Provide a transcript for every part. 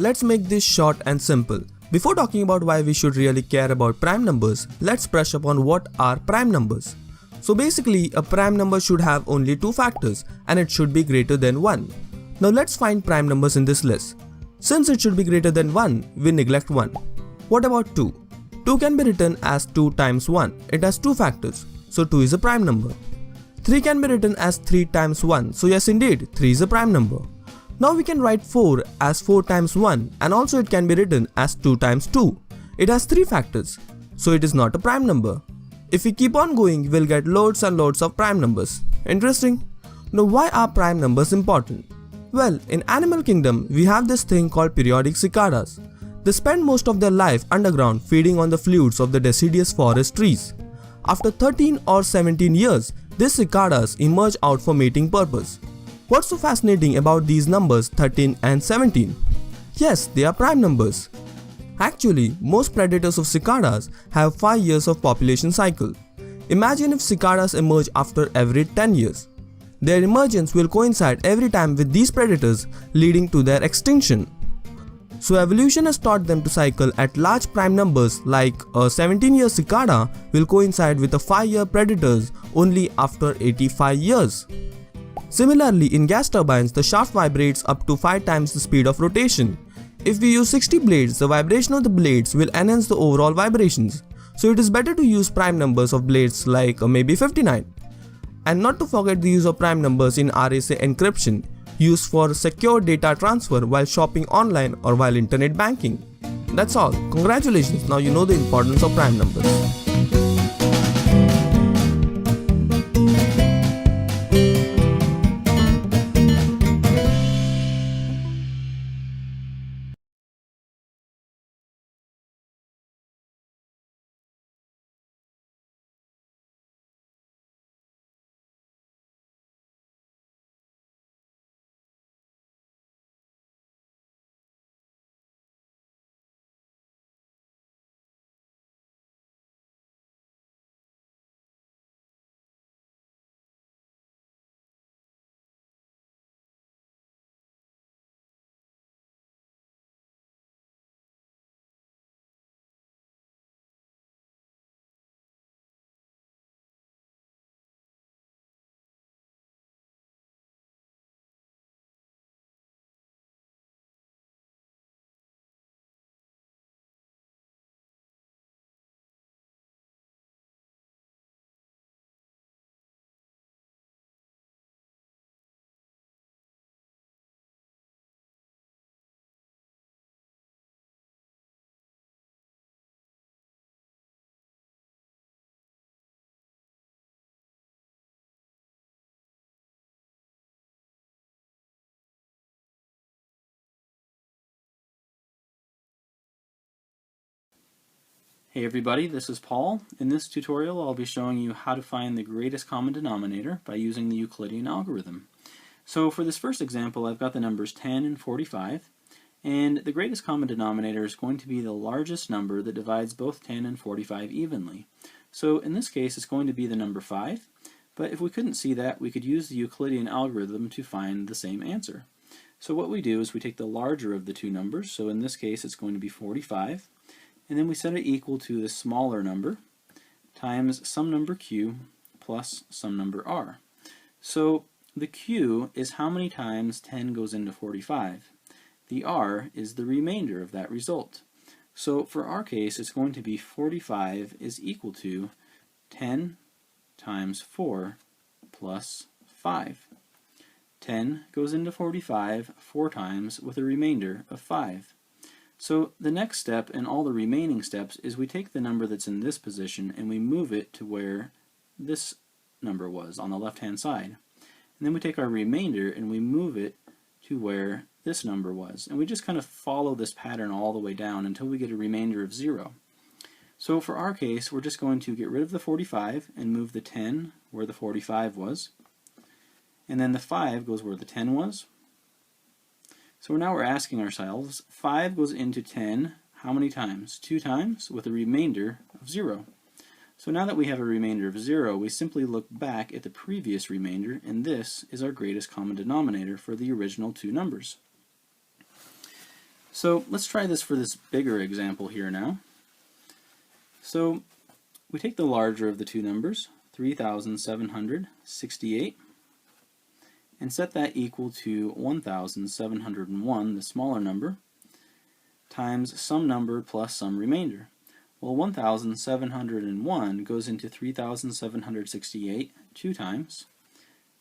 let's make this short and simple. Before talking about why we should really care about prime numbers, let's brush up on what are prime numbers. So basically, a prime number should have only two factors and it should be greater than 1. Now let's find prime numbers in this list. Since it should be greater than 1, we neglect 1. What about 2? 2 can be written as 2 times 1. It has two factors, so 2 is a prime number. 3 can be written as 3 times 1, so yes indeed, 3 is a prime number. Now we can write 4 as 4 times 1 and also it can be written as 2 times 2. It has 3 factors, so it is not a prime number. If we keep on going, we'll get loads and loads of prime numbers. Interesting? Now why are prime numbers important? Well, in animal kingdom, we have this thing called periodic cicadas. They spend most of their life underground feeding on the fluids of the deciduous forest trees. After 13 or 17 years, these cicadas emerge out for mating purpose. What's so fascinating about these numbers 13 and 17? Yes, they are prime numbers. Actually, most predators of cicadas have 5 years of population cycle. Imagine if cicadas emerge after every 10 years. Their emergence will coincide every time with these predators, leading to their extinction. So evolution has taught them to cycle at large prime numbers, like a 17-year cicada will coincide with a 5-year predators only after 85 years. Similarly, in gas turbines, the shaft vibrates up to 5 times the speed of rotation. If we use 60 blades, the vibration of the blades will enhance the overall vibrations. So it is better to use prime numbers of blades like maybe 59. And not to forget the use of prime numbers in RSA encryption, used for secure data transfer while shopping online or while internet banking. That's all. Congratulations, now you know the importance of prime numbers. Hey everybody, this is Paul. In this tutorial I'll be showing you how to find the greatest common denominator by using the Euclidean algorithm. So for this first example I've got the numbers 10 and 45, and the greatest common denominator is going to be the largest number that divides both 10 and 45 evenly. So in this case it's going to be the number 5, but if we couldn't see that we could use the Euclidean algorithm to find the same answer. So what we do is we take the larger of the two numbers, so in this case it's going to be 45, and then we set it equal to the smaller number times some number q plus some number r. So the q is how many times 10 goes into 45. The r is the remainder of that result. So for our case, it's going to be 45 is equal to 10 times 4 plus 5. 10 goes into 45 4 times with a remainder of 5. So the next step and all the remaining steps is we take the number that's in this position and we move it to where this number was on the left hand side. And then we take our remainder and we move it to where this number was. And we just kind of follow this pattern all the way down until we get a remainder of 0. So for our case, we're just going to get rid of the 45 and move the 10 where the 45 was. And then the 5 goes where the 10 was. So now we're asking ourselves, 5 goes into 10 how many times? 2 times with a remainder of 0. So now that we have a remainder of 0, we simply look back at the previous remainder, and this is our greatest common denominator for the original two numbers. So let's try this for this bigger example here now. So we take the larger of the two numbers, 3,768, and set that equal to 1,701, the smaller number, times some number plus some remainder. Well, 1,701 goes into 3,768 two times,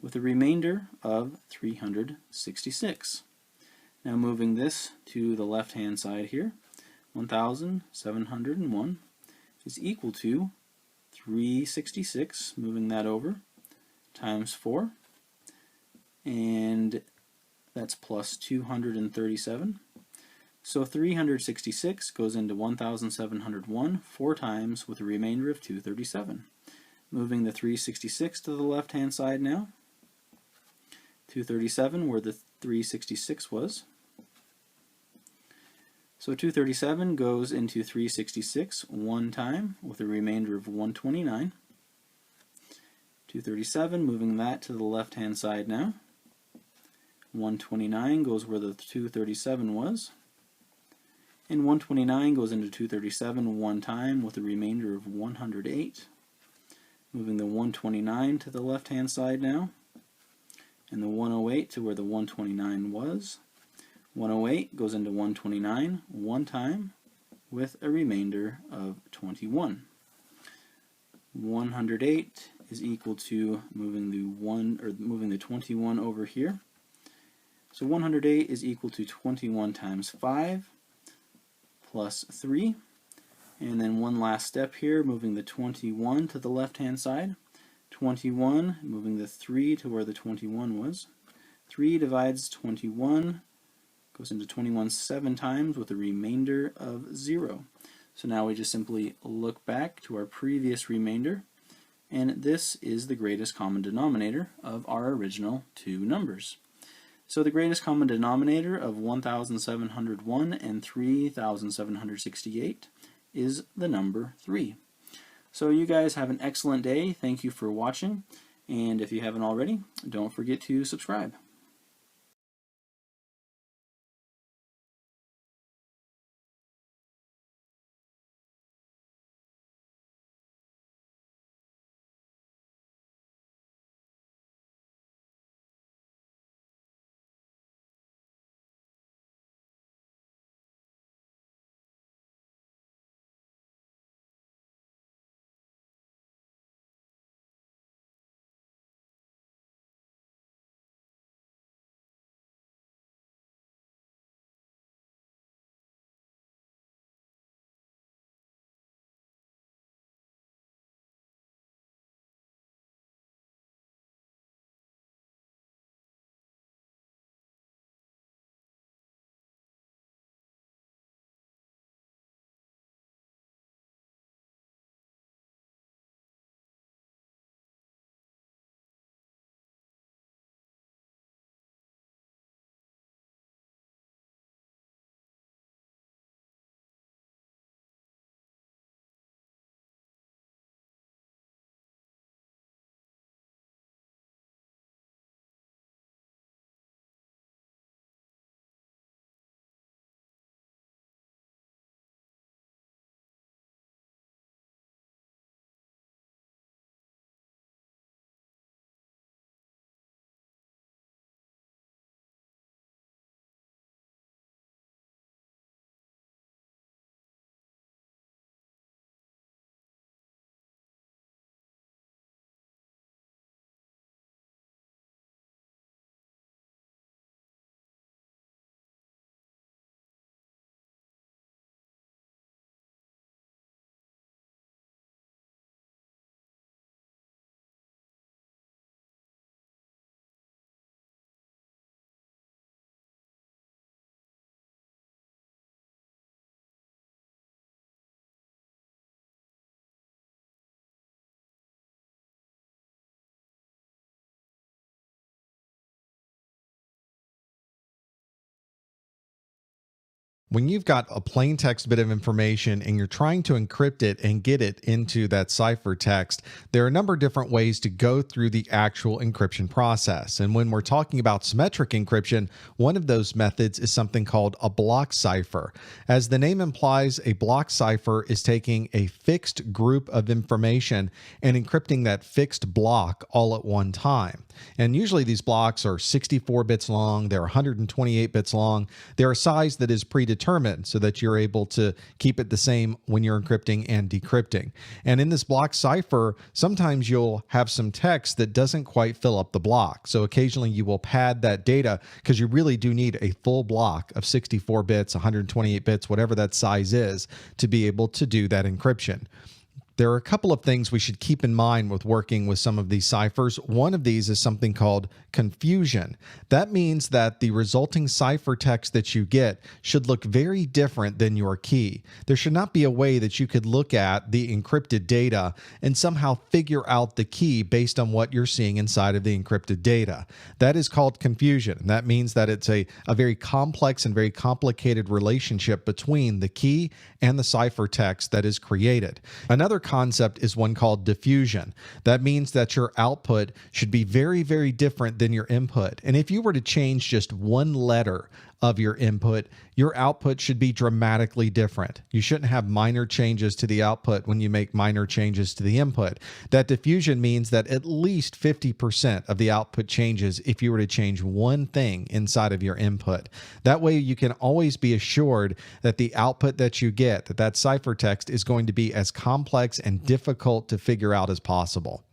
with a remainder of 366. Now moving this to the left-hand side here, 1,701 is equal to 366, moving that over, times 4, and that's plus 237. So 366 goes into 1,701 four times with a remainder of 237. Moving the 366 to the left-hand side now, 237 where the 366 was. So 237 goes into 366 one time with a remainder of 129. 237, moving that to the left-hand side now. 129 goes where the 237 was. And 129 goes into 237 one time with a remainder of 108. Moving the 129 to the left-hand side now. And the 108 to where the 129 was. 108 goes into 129 one time with a remainder of 21. 108 is equal to moving the 21 over here. So 108 is equal to 21 times 5 plus 3. And then one last step here, moving the 21 to the left-hand side. 21, moving the 3 to where the 21 was. 3 divides 21, goes into 21 7 times with a remainder of 0. So now we just simply look back to our previous remainder, and this is the greatest common denominator of our original two numbers. So the greatest common denominator of 1,701 and 3,768 is the number 3. So you guys have an excellent day. Thank you for watching, and if you haven't already, don't forget to subscribe. When you've got a plain text bit of information and you're trying to encrypt it and get it into that ciphertext, there are a number of different ways to go through the actual encryption process. And when we're talking about symmetric encryption, one of those methods is something called a block cipher. As the name implies, a block cipher is taking a fixed group of information and encrypting that fixed block all at one time. And usually these blocks are 64 bits long, they're 128 bits long, they're a size that is predetermined so that you're able to keep it the same when you're encrypting and decrypting. And in this block cipher, sometimes you'll have some text that doesn't quite fill up the block. So occasionally you will pad that data because you really do need a full block of 64 bits, 128 bits, whatever that size is, to be able to do that encryption. There are a couple of things we should keep in mind with working with some of these ciphers. One of these is something called confusion. That means that the resulting ciphertext that you get should look very different than your key. There should not be a way that you could look at the encrypted data and somehow figure out the key based on what you're seeing inside of the encrypted data. That is called confusion. That means that it's a very complex and very complicated relationship between the key and the ciphertext that is created. Another concept is one called diffusion. That means that your output should be very, very different than your input. And if you were to change just one letter of your input, your output should be dramatically different. You shouldn't have minor changes to the output when you make minor changes to the input. That diffusion means that at least 50% of the output changes if you were to change one thing inside of your input. That way you can always be assured that the output that you get, that ciphertext is going to be as complex and difficult to figure out as possible.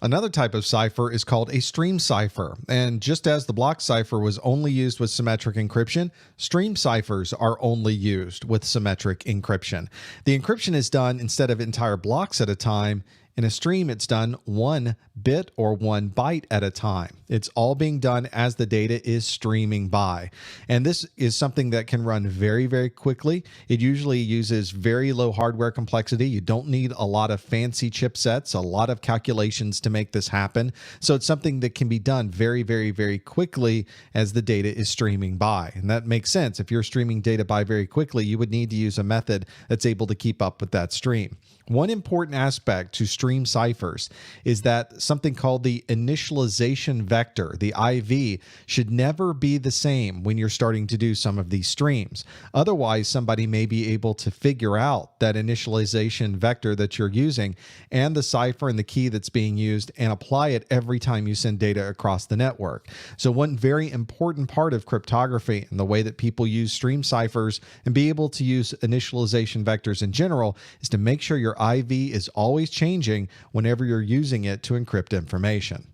Another type of cipher is called a stream cipher, and just as the block cipher was only used with symmetric encryption, stream ciphers are only used with symmetric encryption. The encryption is done instead of entire blocks at a time. In a stream, it's done 1 bit or 1 byte at a time. It's all being done as the data is streaming by. And this is something that can run very, very quickly. It usually uses very low hardware complexity. You don't need a lot of fancy chipsets, a lot of calculations to make this happen. So it's something that can be done very, very, very quickly as the data is streaming by. And that makes sense. If you're streaming data by very quickly, you would need to use a method that's able to keep up with that stream. One important aspect to stream ciphers is that something called the initialization vector, the IV, should never be the same when you're starting to do some of these streams. Otherwise, somebody may be able to figure out that initialization vector that you're using and the cipher and the key that's being used and apply it every time you send data across the network. So one very important part of cryptography and the way that people use stream ciphers and be able to use initialization vectors in general is to make sure your IV is always changing whenever you're using it to encrypt information.